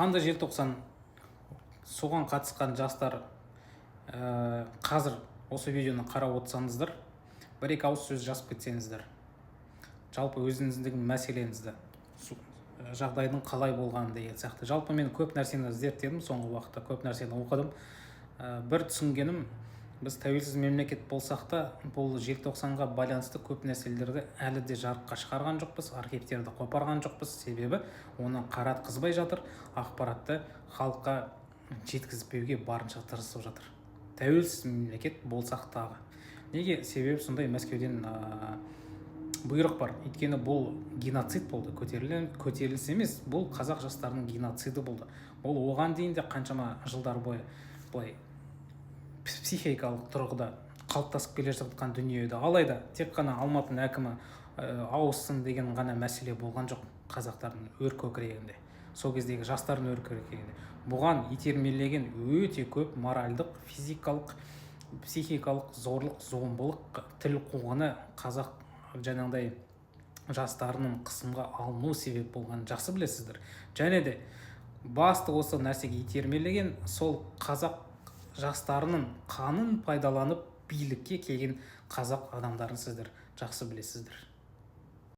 қанды желтоқсан соған қатысқан жастар қазір осы видеоны қарап отырсаңыздар, бір-екі ауыз сөз жазып кетсеңіздер, жалпы өзіңіздің мәселеңізді, жағдайдың қалай болғаны деген сияқты. Жалпы мен көп нәрсені зерттедім, соңғы уақытта көп нәрсені оқыдым. Бір түсінгенім, біз тәуелсіз мемлекет болсақ та, бұл желтоқсанға байланысты көп нәрселерді әлі де жарыққа шығарған жоқпыз, архивтерді қопарған жоқпыз. Себебі оны қаратқызбай жатыр, ақпаратты халыққа жеткізбеуге барынша тырысып жатыр. Тәуелсіз мемлекет болсақ тағы. Неге? Себебі сондай Мәскеуден бұйрық бар. Өйткені бұл геноцид болды, көтеріліс емес, бұл қазақ жастарының геноциді болды. Бұл оған дейін де қаншама жылдар бойы былай психикалық тұрғыда қалыптасып келе жатқан дүние еді. Алайда тек қана Алматының әкімі ауыссын деген ғана мәселе болған жоқ қазақтардың өр көкірегінде. Сол кездегі жастардың өр көкірегінде. Бұған итермелеген өте көп моральдық, физикалық, психикалық зорлық, зомбылық, тіл қуғаны қазақ жаңағыдай жастарының қысымға алыну себеп болғанын жақсы білесіздер. Және де басты осы нәрсеге итермелеген сол қазақ жастарының қанын пайдаланып билікке келген қазақ адамдарын сіздер жақсы білесіздер.